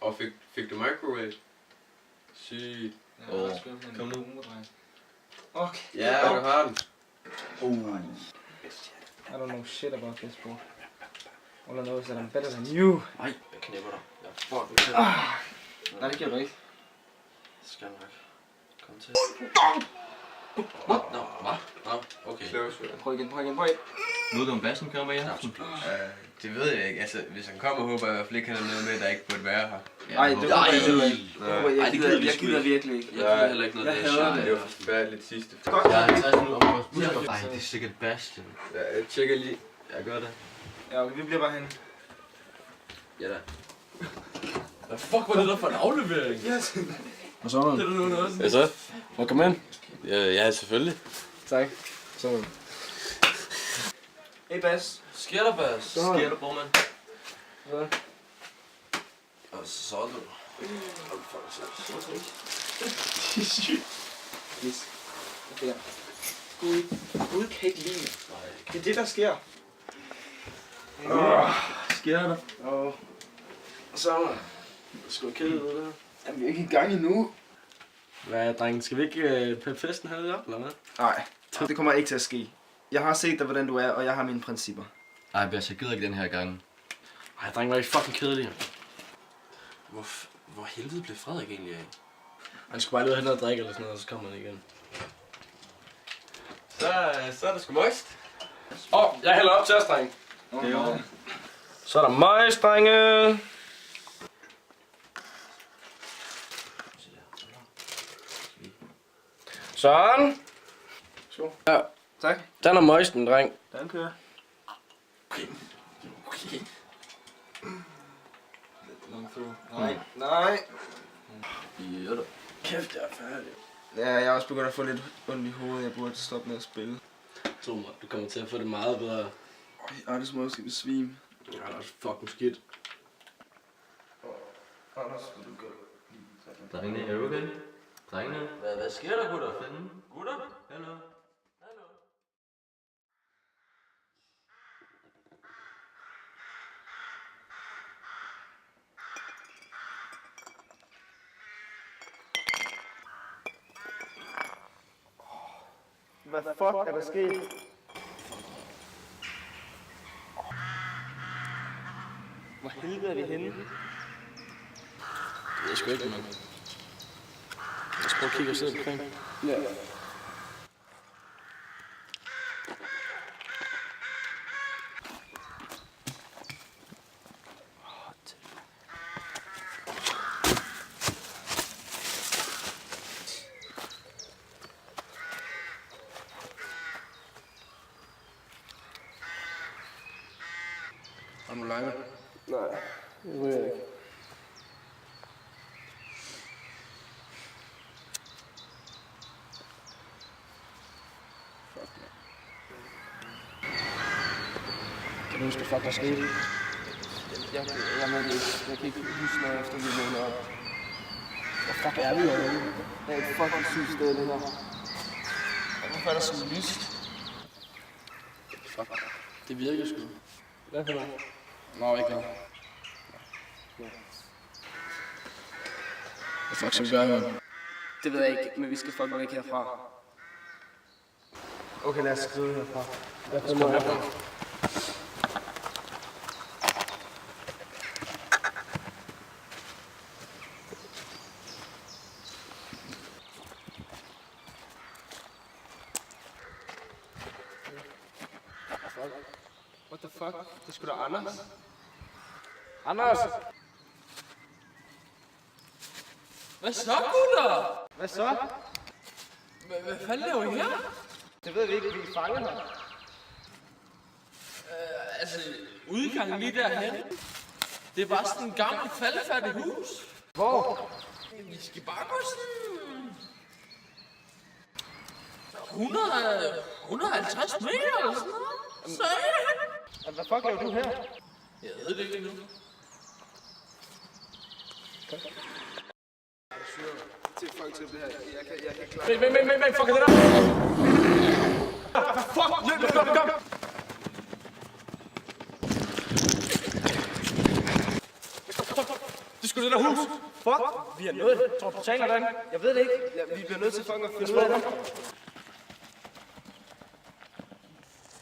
Og fik du microwave? Sygt. Kom nu. Okay. Ja, du har den. I don't know shit about this, bro. All I know is that I'm better than you. Ej, jeg knipper dig. Jeg er fucking ked. Nej, det gør du ikke. Det skal nok. Kom til. What? Nå, hvad? Nå, okay. Prøv igen. Ved du om bassen kommer i aften? Det ved jeg ikke. Altså, hvis han kommer, håber jeg i hvert fald ikke, han er noget med, der ikke burde være her. Nej, det håber jeg heller ikke. Jeg gider virkelig ikke. Jeg gider heller ikke noget af det. Det var forfærdeligt sidste. Jeg er 50 minutter om vores. Ej, det er sikkert Bastian. Ja, jeg tjekker lige. Jeg gør det. Ja, okay, vi bliver bare henne. Ja da. Hvad fuck var det der for en aflevering? Yes. Hvad så, man? Det er du noget også. Hvad så? Må komme ind? Ja, selvfølgelig. Tak. Sådan. Hey, Bas. Sker der, Bas? Sker der, brormand? Hvad? Og så er du. Yes. Okay. Gud kan ikke lide mig. Det er det, der sker. Sker der? Så er man. Skal du kede ud der? Jamen, vi er ikke i gang endnu. Hvad, drengen? Skal vi ikke peppe festen her lidt op, eller hvad? Nej, det kommer ikke til at ske. Jeg har set dig, hvordan du er, og jeg har mine principper. Ej, Bas, jeg gider ikke den her gang. Ej, drengen, var ikke fucking kedelig. Hvor helvede blev Frederik egentlig af? Han skulle bare lige ud og hente noget at drikke eller sådan noget, og så kommer han igen. Så er det sgu moist. Jeg hælder op til os, dreng. Det er jo. Så er der majs, drenge. Sådan. Skål. Ja. Tak. Den er moisten, dreng. Den kører. Okay. Nej. Ja da. Kæft, jeg er færdig. Ja, jeg er også begyndt at få lidt ondt i hovedet. Jeg burde stoppe med at spille. Tro mig, du kommer til at få det meget bedre. Ej, det er som om jeg skal besvime. Ja, det er også fucking skidt. Anders, vil du gøre? Drengene, er du okay? Drengene? Hvad sker der, gutter? Gutter? Hallo? Hvad fuck er der sket? Hvor helvede er vi henne? Det ved jeg sgu ikke, mand. Jeg skal prøve at kigge os lidt omkring. Ja. Har du live? Nej, det ved jeg ikke. Kan du huske, hvad fuck der skete? Jeg ved det ikke. Jeg kan ikke huske noget efter vi vågnede op. Hvor fuck er vi overhovedet? Det er et fucking sygt sted, det her. Hvorfor er der så lyst? Fuck. Det virker sgu. Hvad for noget? Nå, ikke noget. Hvad fuck skal vi gøre, mand? Det ved jeg ikke, men vi skal fucking væk herfra. Okay, lad os skrive herfra. Hvad skal vi herfra? What the fuck? Det er sgu da Anders. Anders! Hvad så, gutter? Hvad så? Hvad fanden laver I her? Det ved vi ikke, vi er fanget her. Altså, udgangen lige derhen. Det er bare sådan en gammel faldefærdig hus. Hvor? Vi skal bare gå sådan... 150 meter eller sådan noget. Så Hvad fuck laver du her? jeg ved det ikke nu. Til folk til det her. Jeg kan klare. Men, fuck er det der? Fuck, løb, kom! Det skulle det der hus. Fuck, vi er nødt. Tror du betaler den? Jeg ved det ikke. Ja, vi bliver nødt til fucking at finde ud af det.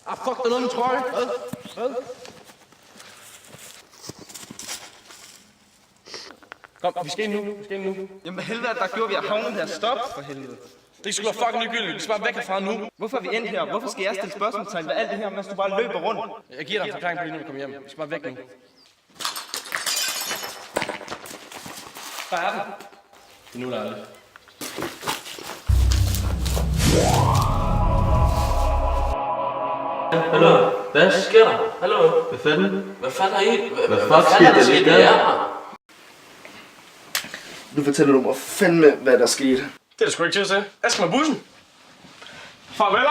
Ah, fuck, der er noget med trøje. Hvad? Kom, vi skal ind nu. Jamen helvede, der gjorde vi at havne her. Stop for helvede. Det skulle være fucking ligegyldigt. Vi skal bare væk herfra nu. Hvorfor er vi endt her? Hvorfor skal jeg stille spørgsmålstegn ved alt det her, mens du bare løber rundt? Jeg giver dig en forklaring på det, når vi kommer hjem. Vi skal bare væk nu. Der er den. Det er nu, der er det. Hallo? Hvad sker der? Hallo? Hvad fanden? Hvad fanden er I? Hvad fuck sker der lige der? Nu fortæller du mig fandme, hvad der skete. Det er da sgu ikke til at se. Jeg skal med bussen. Farvel!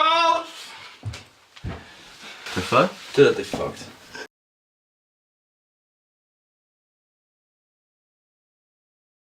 Hvad fuck? Det der, det er fucked.